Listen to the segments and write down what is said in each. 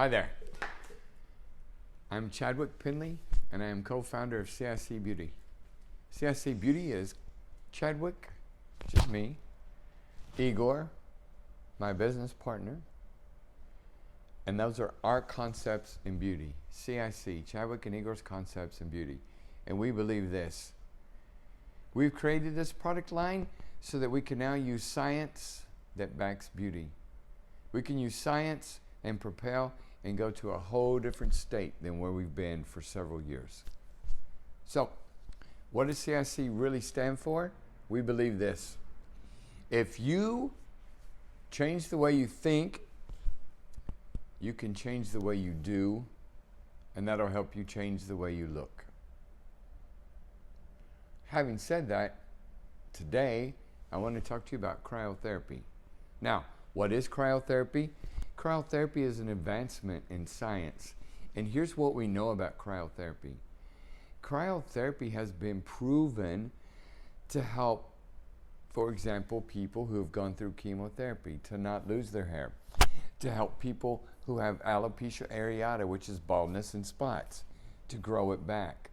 Hi there. I'm Chadwick Pinley, and I am co-founder of CIC Beauty. CIC Beauty is Chadwick, just me, Igor, my business partner, and those are our concepts in beauty. CIC, Chadwick and Igor's concepts in beauty. And we believe this. We've created this product line so that we can now use science that backs beauty. We can use science and propel and go to a whole different state than where we've been for several years. So, what does CIC really stand for? We believe this. If you change the way you think, you can change the way you do, and that'll help you change the way you look. Having said that, today I want to talk to you about cryotherapy. Now, what is cryotherapy? Cryotherapy is an advancement in science. And here's what we know about cryotherapy. Cryotherapy has been proven to help, for example, people who have gone through chemotherapy to not lose their hair, to help people who have alopecia areata, which is baldness and spots, to grow it back.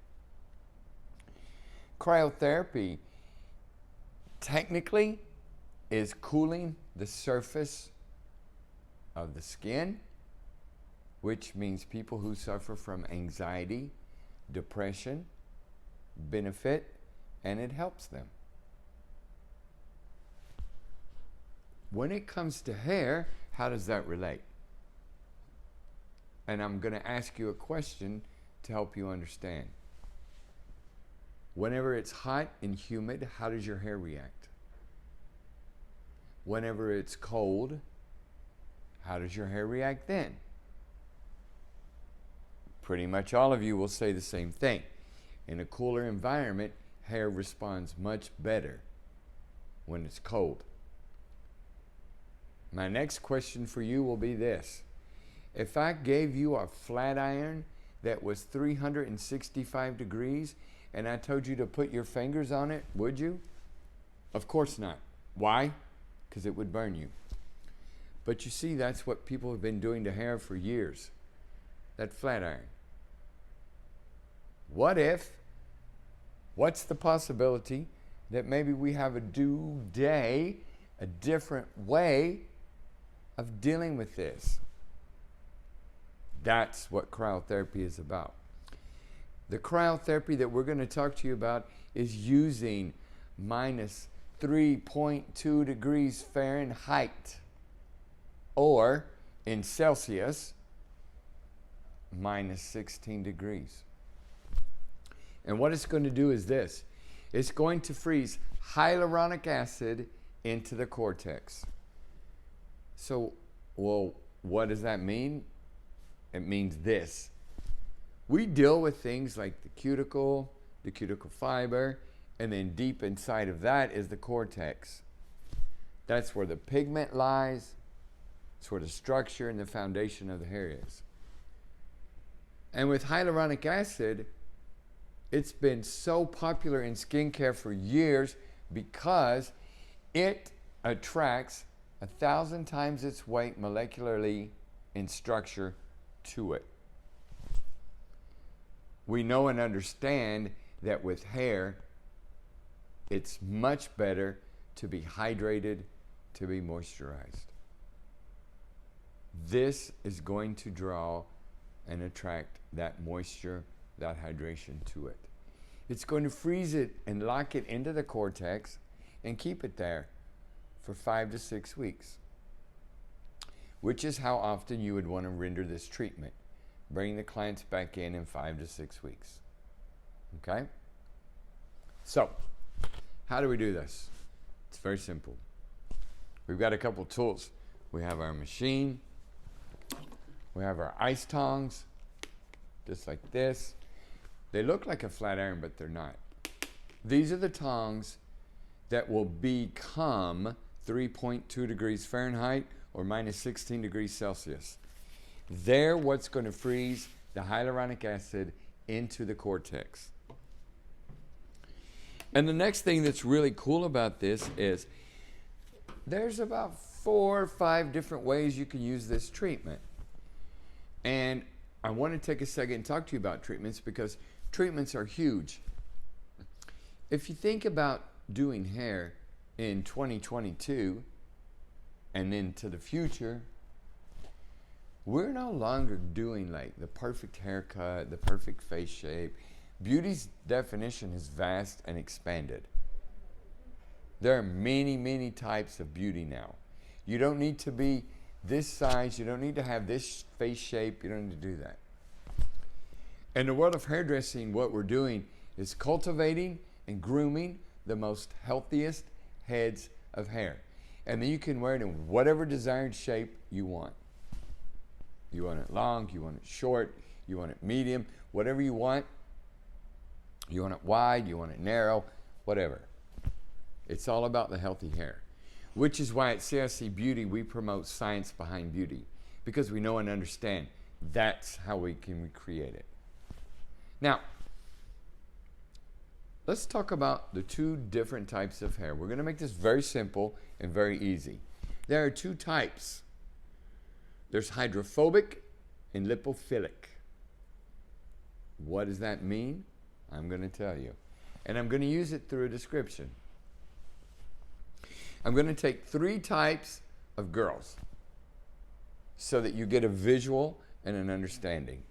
Cryotherapy technically is cooling the surface of the skin, which means people who suffer from anxiety, depression, benefit, and it helps them. When it comes to hair, how does that relate? And I'm going to ask you a question to help you understand. Whenever it's hot and humid, how does your hair react? Whenever it's cold, how does your hair react then? Pretty much all of you will say the same thing. In a cooler environment, hair responds much better when it's cold. My next question for you will be this. If I gave you a flat iron that was 365 degrees and I told you to put your fingers on it, would you? Of course not. Why? Because it would burn you. But you see, that's what people have been doing to hair for years. That flat iron. What's the possibility that maybe we have a different way of dealing with this? That's what cryotherapy is about. The cryotherapy that we're going to talk to you about is using minus 3.2 degrees Fahrenheit, or in Celsius, minus 16 degrees. And what it's going to do is this. It's going to freeze hyaluronic acid into the cortex. So, well, what does that mean? It means this. We deal with things like the cuticle fiber, and then deep inside of that is the cortex. That's where the pigment lies. It's where the structure and the foundation of the hair is. And with hyaluronic acid, it's been so popular in skincare for years because it attracts 1,000 times its weight molecularly in structure to it. We know and understand that with hair, it's much better to be hydrated, to be moisturized. This is going to draw and attract that moisture, that hydration to it. It's going to freeze it and lock it into the cortex and keep it there for 5 to 6 weeks, which is how often you would want to render this treatment. Bring the clients back in 5 to 6 weeks. Okay? So, how do we do this? It's very simple. We've got a couple tools. We have our machine. We have our ice tongs, just like this. They look like a flat iron, but they're not. These are the tongs that will become 3.2 degrees Fahrenheit or minus 16 degrees Celsius. They're what's going to freeze the hyaluronic acid into the cortex. And the next thing that's really cool about this is there's about 4 or 5 different ways you can use this treatment. And I want to take a second and talk to you about treatments because treatments are huge. If you think about doing hair in 2022 and into the future, we're no longer doing like the perfect haircut, the perfect face shape. Beauty's definition is vast and expanded. There are many, many types of beauty now. You don't need to be this size. You don't need to have this face shape. You don't need to do that. In the world of hairdressing, what we're doing is cultivating and grooming the most healthiest heads of hair. And then you can wear it in whatever desired shape you want. You want it long, you want it short, you want it medium, whatever you want. You want it wide, you want it narrow, whatever. It's all about the healthy hair, which is why at CIC Beauty we promote science behind beauty, because we know and understand that's how we can recreate it. Now, let's talk about the two different types of hair. We're going to make this very simple and very easy. There are two types. There's hydrophobic and lipophilic. What does that mean? I'm going to tell you. And I'm going to use it through a description. I'm going to take 3 types of girls so that you get a visual and an understanding.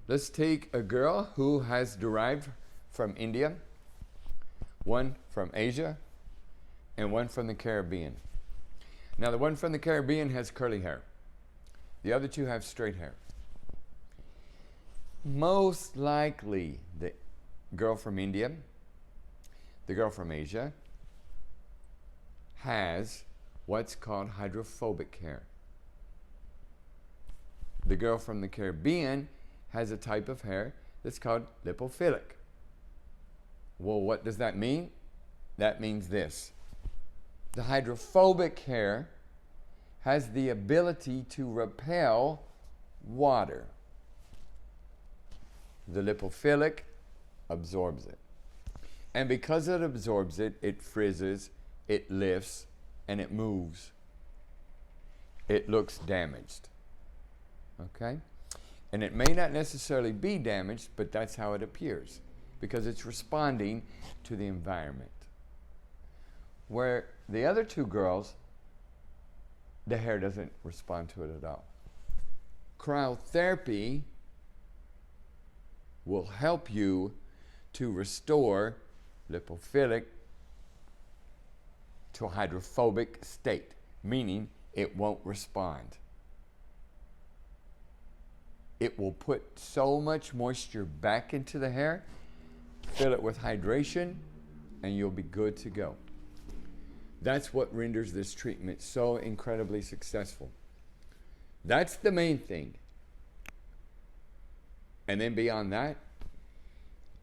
Let's take a girl who has derived from India, one from Asia, and one from the Caribbean. Now, the one from the Caribbean has curly hair. The other 2 have straight hair. Most likely, the girl from India, the girl from Asia, has what's called hydrophobic hair. The girl from the Caribbean has a type of hair that's called lipophilic. Well, what does that mean? That means this. The hydrophobic hair has the ability to repel water. The lipophilic absorbs it. And because it absorbs it, it frizzes, it lifts, and it moves. It looks damaged. Okay? And it may not necessarily be damaged, but that's how it appears, because it's responding to the environment. Where the other 2 girls, the hair doesn't respond to it at all. Cryotherapy will help you to restore lipophilic to a hydrophobic state, meaning it won't respond. It will put so much moisture back into the hair, fill it with hydration, and you'll be good to go. That's what renders this treatment so incredibly successful. That's the main thing. And then beyond that,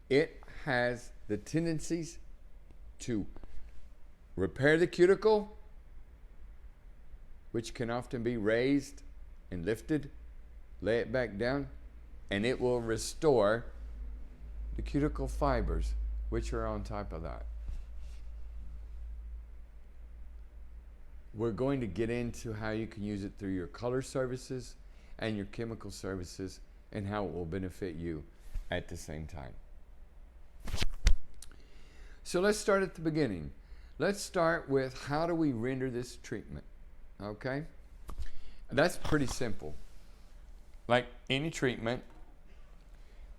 it has the tendencies to repair the cuticle, which can often be raised and lifted, lay it back down, and it will restore the cuticle fibers, which are on top of that. We're going to get into how you can use it through your color services and your chemical services and how it will benefit you at the same time. So let's start at the beginning. Let's start with how do we render this treatment, okay? That's pretty simple. Like any treatment,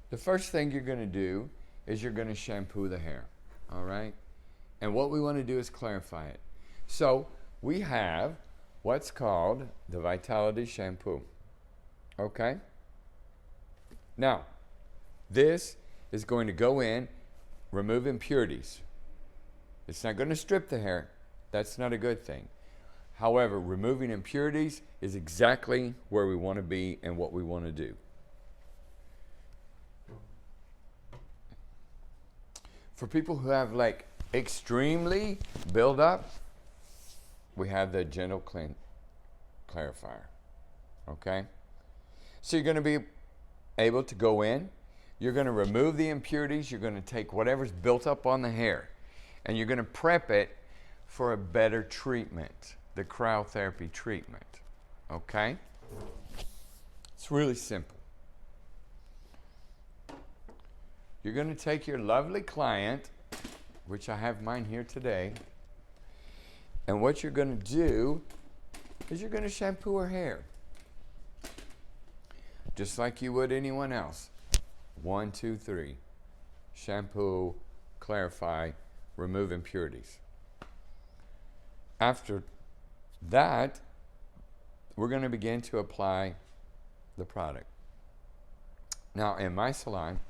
the first thing you're going to do is you're going to shampoo the hair, all right? And what we want to do is clarify it. So we have what's called the Vitality Shampoo, okay? Now, this is going to go in, remove impurities. It's not going to strip the hair. That's not a good thing. However, removing impurities is exactly where we want to be and what we want to do. For people who have like extremely buildup, we have the gentle clarifier, okay? So you're going to be able to go in, you're going to remove the impurities, you're going to take whatever's built up on the hair, and you're going to prep it for a better treatment, the cryotherapy treatment, okay? It's really simple. You're going to take your lovely client, which I have mine here today, and what you're going to do is you're going to shampoo her hair. Just like you would anyone else. 1, 2, 3. Shampoo, clarify, remove impurities. After that, we're going to begin to apply the product. Now, in my salon,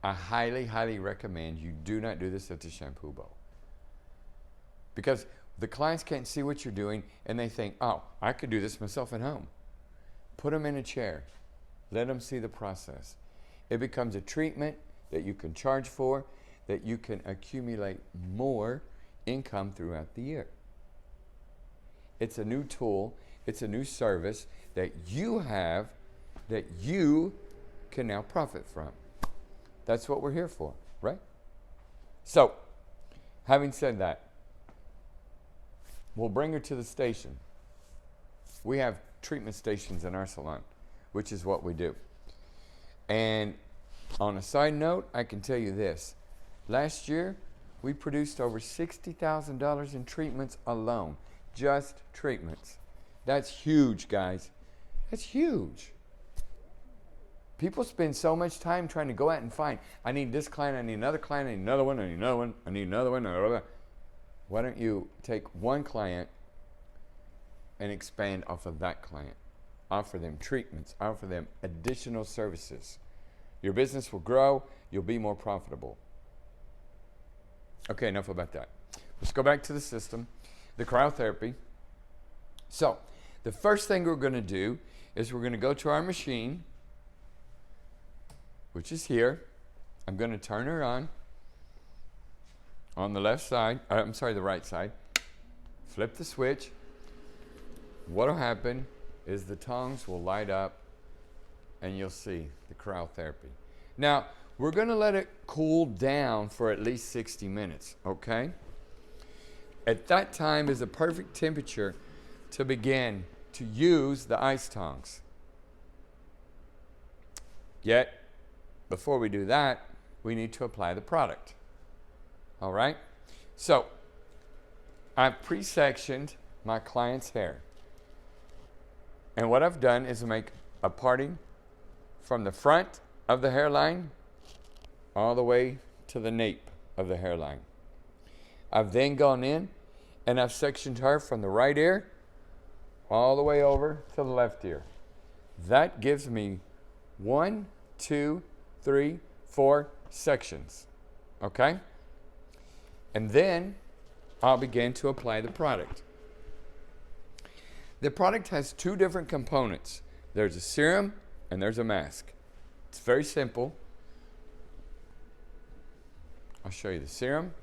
I highly, highly recommend you do not do this at the shampoo bowl. Because the clients can't see what you're doing and they think, oh, I could do this myself at home. Put them in a chair. Let them see the process. It becomes a treatment that you can charge for, that you can accumulate more income throughout the year. It's a new tool. It's a new service that you have that you can now profit from. That's what we're here for, right? So, having said that, we'll bring her to the station. We have treatment stations in our salon, which is what we do. And on a side note, I can tell you this. Last year, we produced over $60,000 in treatments alone. Just treatments. That's huge, guys. That's huge. People spend so much time trying to go out and find, I need this client, I need another client, I need another one, I need another one, I need another one, another one. Why don't you take one client and expand off of that client? Offer them treatments, offer them additional services. Your business will grow, you'll be more profitable. Okay, enough about that. Let's go back to the system, the cryotherapy. So, the first thing we're going to do is we're going to go to our machine, which is here. I'm going to turn her on the left side, the right side. Flip the switch. What will happen is the tongues will light up and you'll see the cryotherapy. Now, we're going to let it cool down for at least 60 minutes, okay? At that time is a perfect temperature to begin to use the ice tongs. Yet, before we do that, we need to apply the product. All right? So, I've pre-sectioned my client's hair. And what I've done is make a parting from the front of the hairline all the way to the nape of the hairline. I've then gone in and I've sectioned her from the right ear all the way over to the left ear. That gives me 1, 2, 3, 4 sections. Okay? And then I'll begin to apply the product. The product has 2 different components. There's a serum and there's a mask. It's very simple. I'll show you the serum.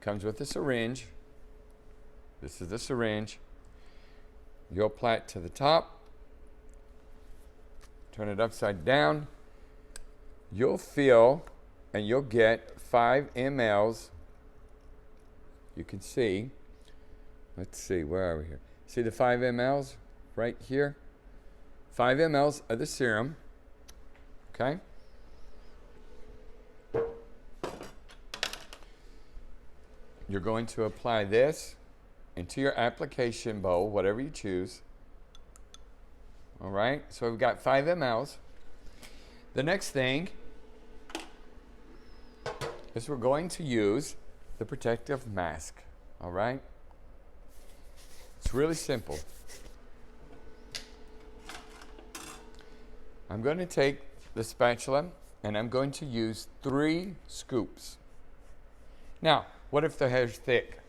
Comes with a syringe. This is the syringe. You'll apply it to the top. Turn it upside down. You'll feel and you'll get 5 mLs. You can see. Let's see, where are we here? See the 5 mLs right here? 5 mLs of the serum. Okay? You're going to apply this into your application bowl, whatever you choose. All right? So we've got 5 mLs. The next thing is we're going to use the protective mask. All right? It's really simple. I'm going to take the spatula and I'm going to use 3 scoops. Now, what if the hair's thick?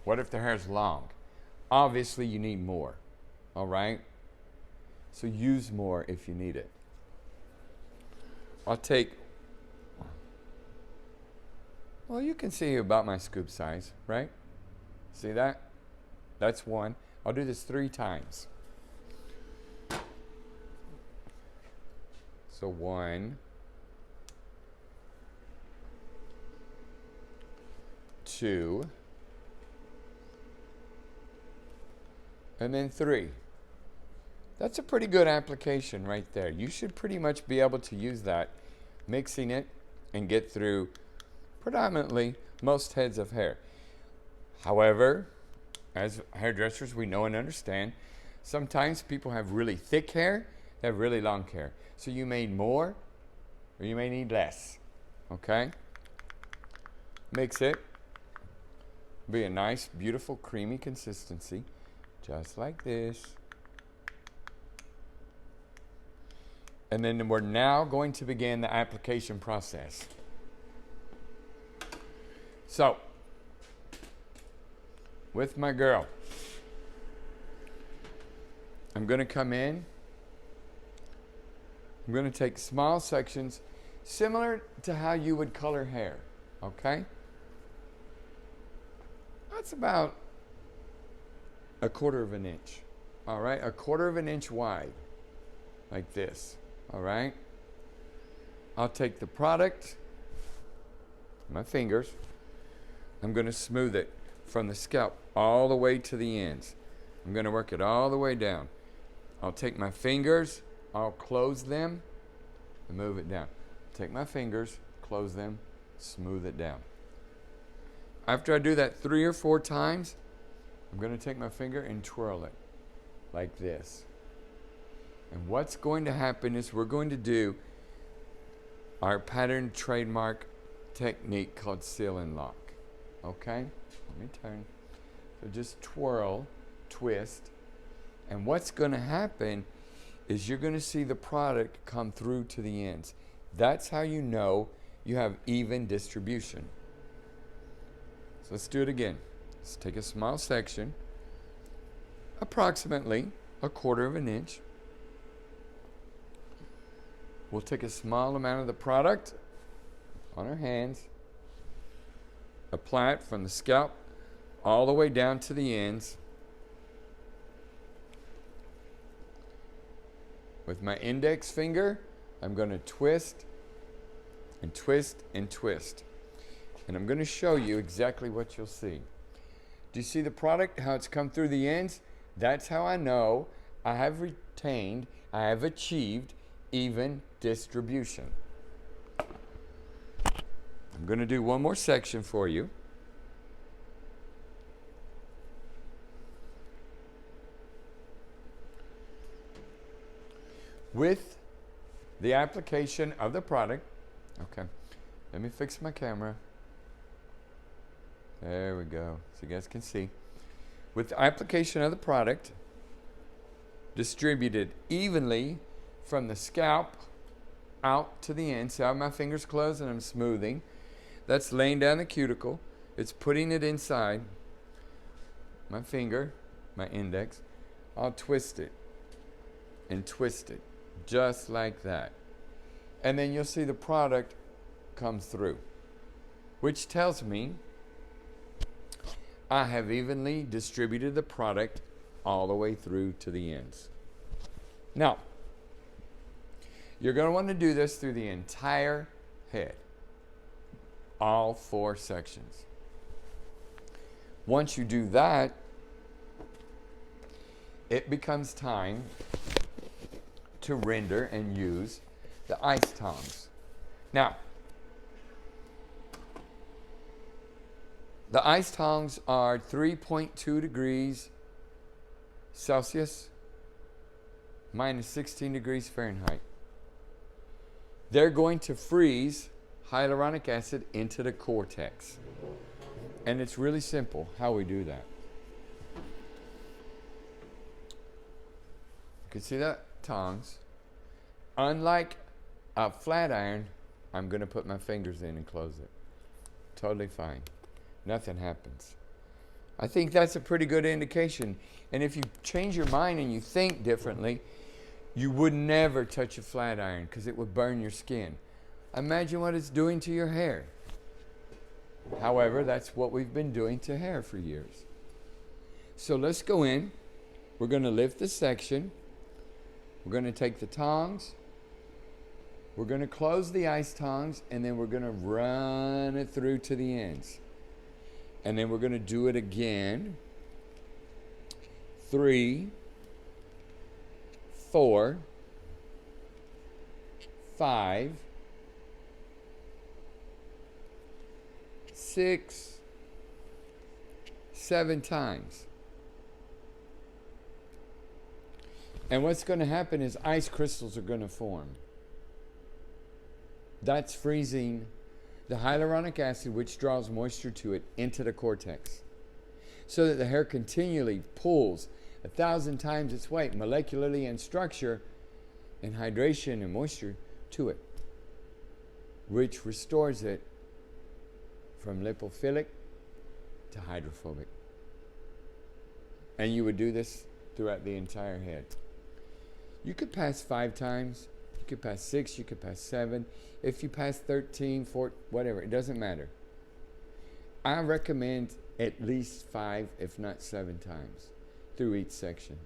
What if the hair's long? Obviously, you need more. All right? So use more if you need it. I'll take, well, you can see about my scoop size, right? See that? That's 1. I'll do this 3 times. So 1, 2, and then 3. That's a pretty good application right there. You should pretty much be able to use that, mixing it, and get through predominantly most heads of hair. However, as hairdressers, we know and understand, sometimes people have really thick hair, they have really long hair. So you may need more or you may need less. Okay? Mix it. Be a nice, beautiful, creamy consistency, just like this. And then we're now going to begin the application process. So, with my girl, I'm going to come in. I'm going to take small sections similar to how you would color hair. Okay? That's about 1/4 of an inch. All right? 1/4 of an inch wide. Like this. All right? I'll take the product, my fingers. I'm going to smooth it from the scalp all the way to the ends. I'm going to work it all the way down. I'll take my fingers, I'll close them, and move it down. Take my fingers, close them, smooth it down. After I do that 3 or 4 times, I'm going to take my finger and twirl it like this. And what's going to happen is we're going to do our pattern trademark technique called seal and lock. Okay? Let me turn. So just twirl, twist. And what's going to happen is you're going to see the product come through to the ends. That's how you know you have even distribution. So let's do it again. Let's take a small section, approximately 1/4 of an inch. We'll take a small amount of the product on our hands, apply it from the scalp all the way down to the ends. With my index finger, I'm going to twist and twist and twist. And I'm going to show you exactly what you'll see. Do you see the product, how it's come through the ends? That's how I know I have retained, I have achieved even distribution. I'm going to do one more section for you. With the application of the product, okay, let me fix my camera. There we go, so you guys can see. With the application of the product, distributed evenly from the scalp out to the end. See how my fingers close and I'm smoothing. That's laying down the cuticle. It's putting it inside. My finger, my index, I'll twist it and twist it just like that. And then you'll see the product come through, which tells me I have evenly distributed the product all the way through to the ends. Now, you're going to want to do this through the entire head, all 4 sections. Once you do that, it becomes time to render and use the ice tongs. Now, the ice tongs are 3.2 degrees Celsius, minus 16 degrees Fahrenheit. They're going to freeze hyaluronic acid into the cortex. And it's really simple how we do that. You can see that tongs. Unlike a flat iron, I'm going to put my fingers in and close it. Totally fine. Nothing happens. I think that's a pretty good indication. And if you change your mind and you think differently, you would never touch a flat iron because it would burn your skin. Imagine what it's doing to your hair. However, that's what we've been doing to hair for years. So let's go in. We're going to lift the section. We're going to take the tongs. We're going to close the ice tongs, and then we're going to run it through to the ends. And then we're going to do it again. 3, 4, 5, 6, 7 times. And what's going to happen is ice crystals are going to form. That's freezing the hyaluronic acid, which draws moisture to it, into the cortex, so that the hair continually pulls 1,000 times its weight, molecularly and structure, and hydration and moisture to it, which restores it from lipophilic to hydrophobic. And you would do this throughout the entire head. You could pass 5 times, you could pass 6, you could pass 7. If you pass 13, 14, whatever, it doesn't matter. I recommend at least 5, if not 7 times through each section.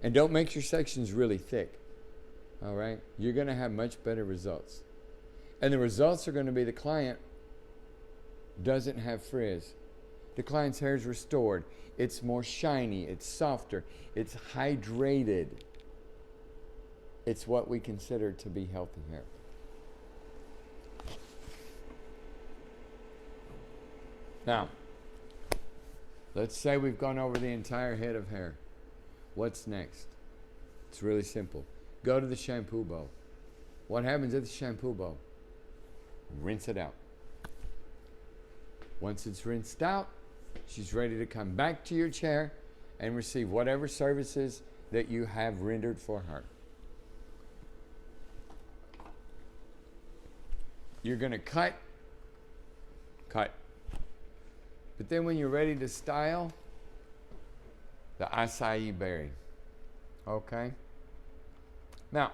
And don't make your sections really thick. All right? You're going to have much better results. And the results are going to be the client doesn't have frizz. The client's hair is restored. It's more shiny. It's softer. It's hydrated. It's what we consider to be healthy hair. Now, let's say we've gone over the entire head of hair. What's next? It's really simple. Go to the shampoo bowl. What happens at the shampoo bowl? Rinse it out. Once it's rinsed out, she's ready to come back to your chair and receive whatever services that you have rendered for her. You're going to cut. But then when you're ready to style, the acai berry. Okay? Now,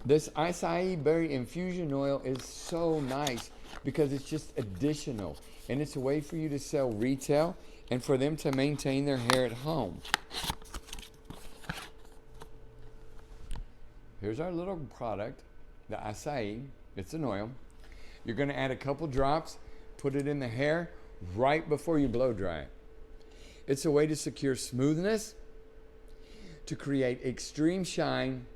this acai berry infusion oil is so nice because it's just additional. And it's a way for you to sell retail and for them to maintain their hair at home. Here's our little product, the acai. It's an oil. You're going to add a couple drops, put it in the hair right before you blow dry it. It's a way to secure smoothness, to create extreme shine,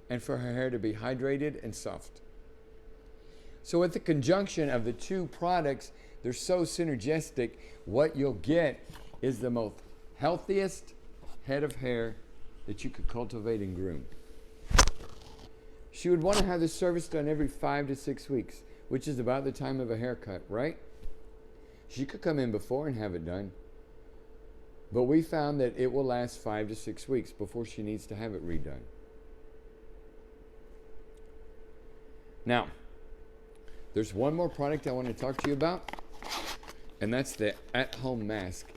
and for her hair to be hydrated and soft. So with the conjunction of the two products, they're so synergistic, what you'll get is the most healthiest head of hair that you could cultivate and groom. She would want to have this service done every 5 to 6 weeks, which is about the time of a haircut, right? She could come in before and have it done. But we found that it will last 5 to 6 weeks before she needs to have it redone. Now, there's one more product I want to talk to you about, and that's the at-home mask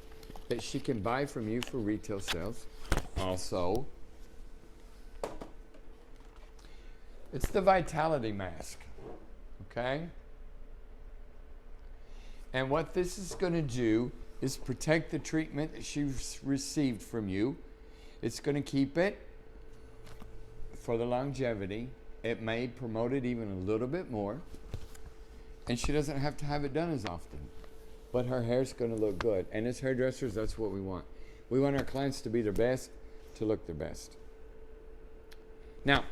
that she can buy from you for retail sales. Also, it's the Vitality Mask, okay? And what this is going to do is protect the treatment that she's received from you. It's going to keep it for the longevity. It may promote it even a little bit more. And she doesn't have to have it done as often. But her hair's going to look good. And as hairdressers, that's what we want. We want our clients to be their best, to look their best. Now,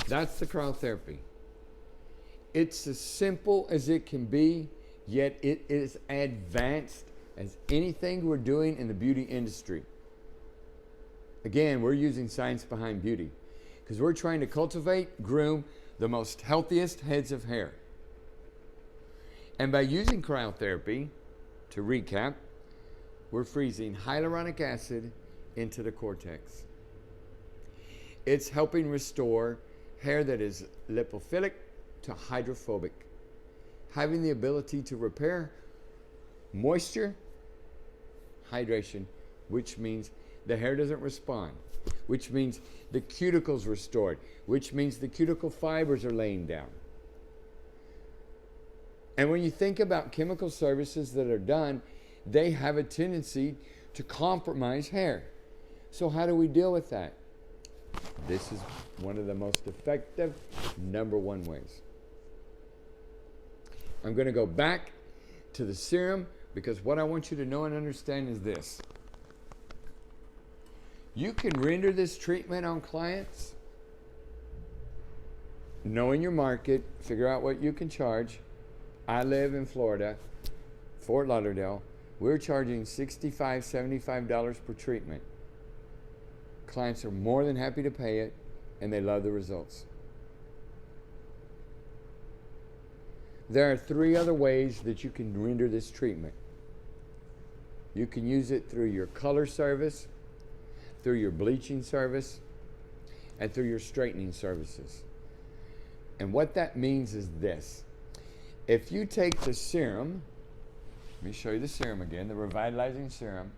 that's the cryotherapy. It's as simple as it can be, yet it is advanced as anything we're doing in the beauty industry. Again, we're using science behind beauty because we're trying to cultivate, groom the most healthiest heads of hair. And by using cryotherapy, to recap, we're freezing hyaluronic acid into the cortex. It's helping restore hair that is lipophilic to hydrophobic, having the ability to repair moisture, hydration, which means the hair doesn't respond, which means the cuticle's restored, which means the cuticle fibers are laying down. And when you think about chemical services that are done, they have a tendency to compromise hair. So how do we deal with that? This is one of the most effective #1 ways. I'm going to go back to the serum, because what I want you to know and understand is this. You can render this treatment on clients, knowing your market, figure out what you can charge. I live in Florida, Fort Lauderdale. We're charging $65, $75 per treatment. Clients are more than happy to pay it, and they love the results. There are 3 other ways that you can render this treatment. You can use it through your color service, through your bleaching service, and through your straightening services. And what that means is this. If you take the serum, let me show you the serum again, the Revitalizing Serum,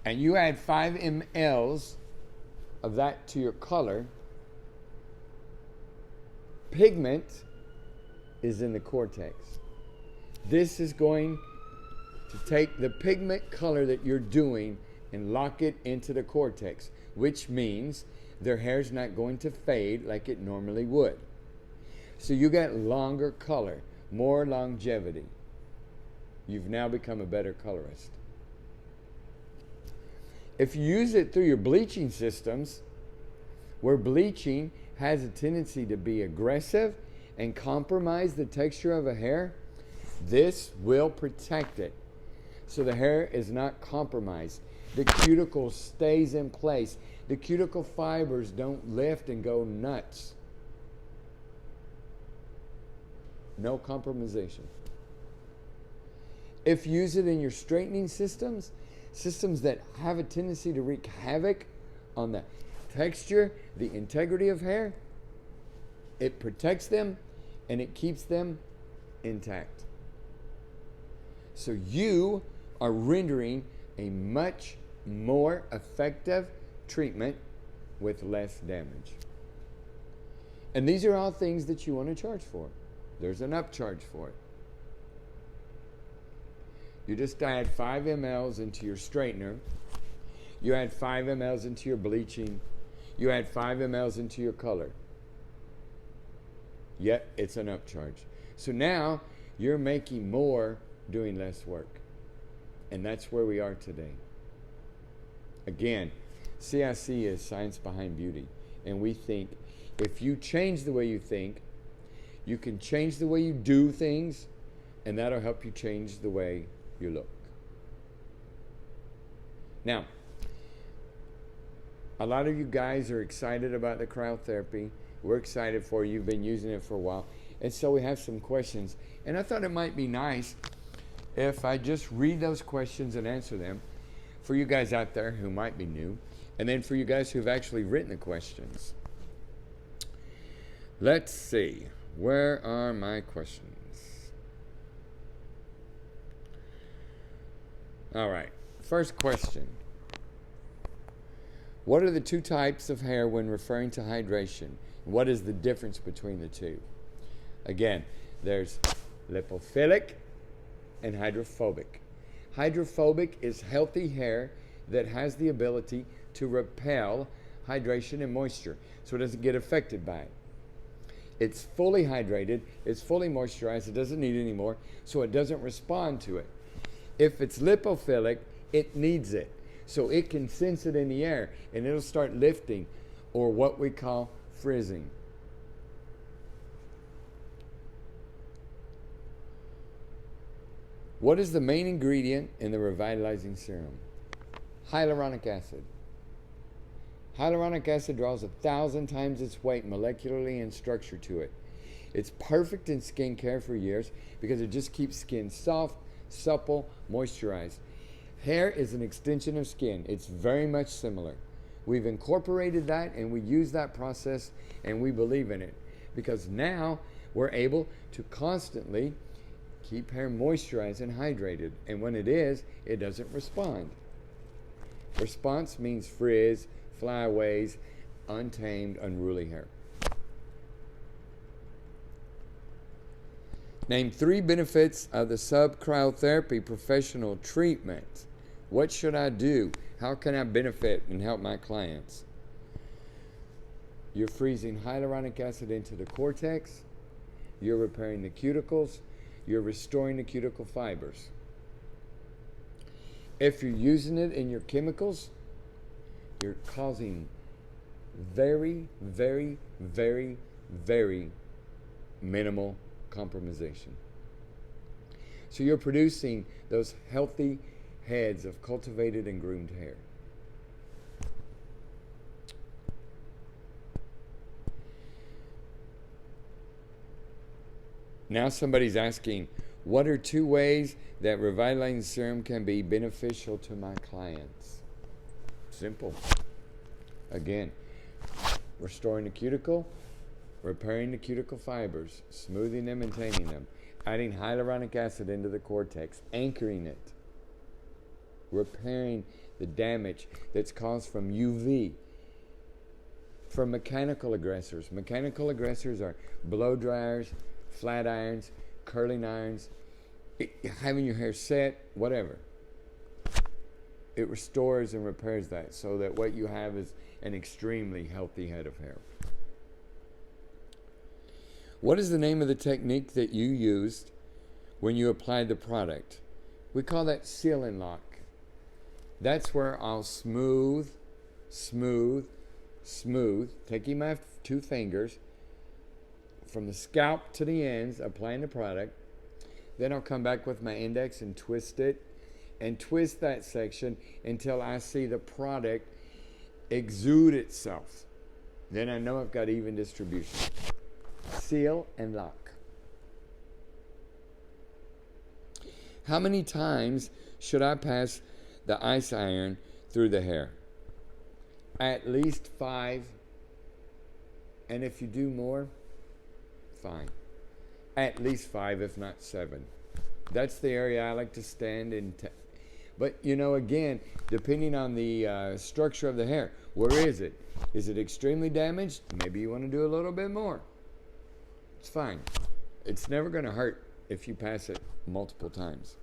and you add 5 mLs of that to your color, pigment is in the cortex. This is going to take the pigment color that you're doing and lock it into the cortex, which means their hair's not going to fade like it normally would. So you get longer color, more longevity. You've now become a better colorist. If you use it through your bleaching systems, where bleaching has a tendency to be aggressive and compromise the texture of a hair, this will protect it. So the hair is not compromised. The cuticle stays in place. The cuticle fibers don't lift and go nuts. No compromisation. If you use it in your straightening systems, systems that have a tendency to wreak havoc on the texture, the integrity of hair, it protects them and it keeps them intact. So you are rendering a much more effective treatment with less damage. And these are all things that you want to charge for. There's an upcharge for it. You just add 5 mLs into your straightener. You add 5 mLs into your bleaching. You add 5 mLs into your color. Yet it's an upcharge. So now you're making more doing less work. And that's where we are today. Again, CIC is science behind beauty. And we think if you change the way you think, you can change the way you do things, and that'll help you change the way you look. Now, a lot of you guys are excited about the cryotherapy. We're excited for you. You've been using it for a while. And so we have some questions. And I thought it might be nice if I just read those questions and answer them for you guys out there who might be new, and then for you guys who've actually written the questions. Let's see. Where are my questions? All right. First question. What are the 2 types of hair when referring to hydration? What is the difference between the 2? Again, there's lipophilic and hydrophobic. Hydrophobic is healthy hair that has the ability to repel hydration and moisture, so it doesn't get affected by it. It's fully hydrated, it's fully moisturized, it doesn't need any more, so it doesn't respond to it. If it's lipophilic, it needs it. So it can sense it in the air and it'll start lifting, or what we call frizzing. What is the main ingredient in the Revitalizing Serum? Hyaluronic acid. Hyaluronic acid draws 1,000 times its weight molecularly and structure to it. It's perfect in skincare for years because it just keeps skin soft, supple, moisturized. Hair is an extension of skin. It's very much similar. We've incorporated that and we use that process and we believe in it because now we're able to constantly keep hair moisturized and hydrated. And when it is, it doesn't respond. Response means frizz, flyaways, untamed, unruly hair. Name 3 benefits of the sub-cryotherapy professional treatment. What should I do? How can I benefit and help my clients? You're freezing hyaluronic acid into the cortex. You're repairing the cuticles. you're restoring the cuticle fibers. If you're using it in your chemicals, you're causing very, very, very, very minimal compromisation. So you're producing those healthy heads of cultivated and groomed hair. Now somebody's asking, what are 2 ways that Revitalizing Serum can be beneficial to my clients? Simple. Again, restoring the cuticle, repairing the cuticle fibers, smoothing them and taming them, adding hyaluronic acid into the cortex, anchoring it, repairing the damage that's caused from UV, from mechanical aggressors. Mechanical aggressors are blow dryers, flat irons, curling irons, having your hair set, whatever. It restores and repairs that so that what you have is an extremely healthy head of hair. What is the name of the technique that you used when you applied the product? We call that seal and lock. That's where I'll smooth, taking my 2 fingers from the scalp to the ends, applying the product. Then I'll come back with my index and twist it, and twist that section until I see the product exude itself. Then I know I've got even distribution. Seal and lock. How many times should I pass the ice iron through the hair? At least 5. And if you do more, fine. At least 5, if not 7. That's the area I like to stand in. But, you know, again, depending on the structure of the hair, where is it? Is it extremely damaged? Maybe you want to do a little bit more. It's fine. It's never going to hurt if you pass it multiple times.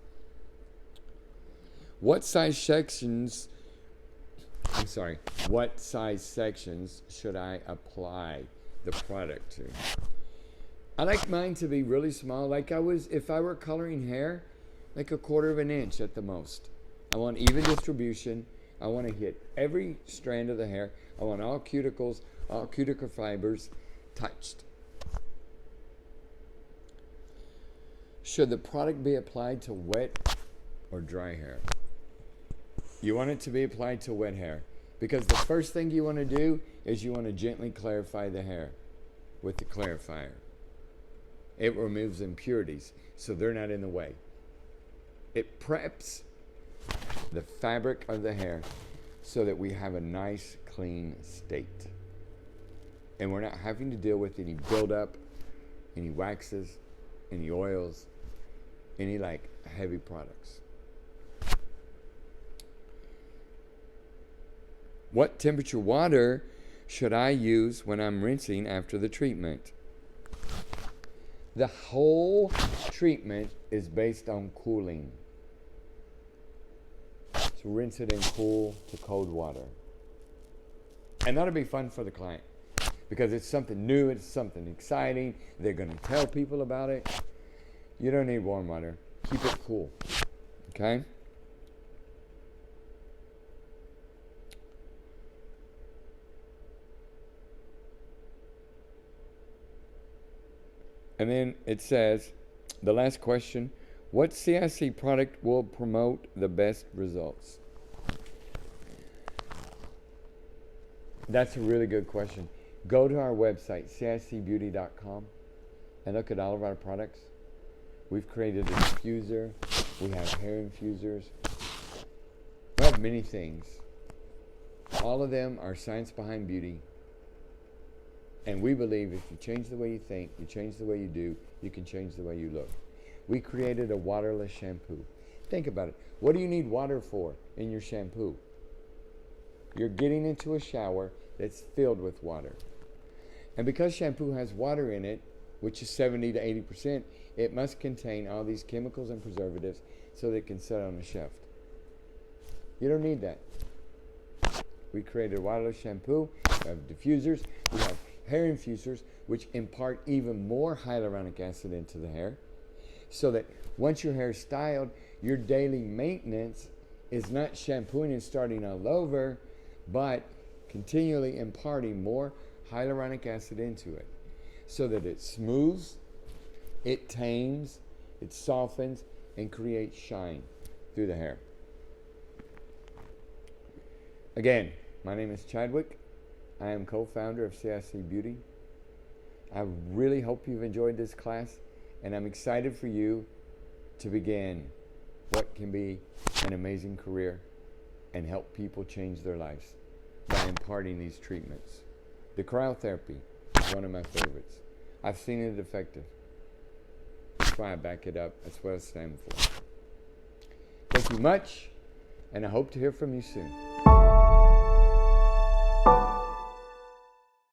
What size sections should I apply the product to? I like mine to be really small, like if I were coloring hair, like 1/4 inch at the most. I want even distribution. I want to hit every strand of the hair. I want all cuticles, all cuticle fibers touched. Should the product be applied to wet or dry hair? You want it to be applied to wet hair, because the first thing you want to do is you want to gently clarify the hair with the clarifier. It removes impurities, so they're not in the way. It preps the fabric of the hair so that we have a nice, clean state. And we're not having to deal with any buildup, any waxes, any oils, any like heavy products. What temperature water should I use when I'm rinsing after the treatment? The whole treatment is based on cooling. So rinse it in cool to cold water. And that'll be fun for the client, because it's something new, it's something exciting. They're going to tell people about it. You don't need warm water. Keep it cool. Okay? And then it says, the last question, what CIC product will promote the best results? That's a really good question. Go to our website, cicbeauty.com, and look at all of our products. We've created a diffuser. We have hair infusers. We have many things. All of them are science behind beauty. And we believe if you change the way you think, you change the way you do, you can change the way you look. We created a waterless shampoo. Think about it. What do you need water for in your shampoo? You're getting into a shower that's filled with water. And because shampoo has water in it, which is 70 to 80%, it must contain all these chemicals and preservatives so that it can sit on a shelf. You don't need that. We created a waterless shampoo. We have diffusers. We have hair infusers, which impart even more hyaluronic acid into the hair. so that once your hair is styled, your daily maintenance is not shampooing and starting all over, but continually imparting more hyaluronic acid into it so that it smooths, it tames, it softens, and creates shine through the hair. Again, my name is Chadwick. I am co-founder of CIC Beauty. I really hope you've enjoyed this class, and I'm excited for you to begin what can be an amazing career and help people change their lives by imparting these treatments. The cryotherapy is one of my favorites. I've seen it effective. That's why I back it up. That's what I stand for. Thank you much, and I hope to hear from you soon.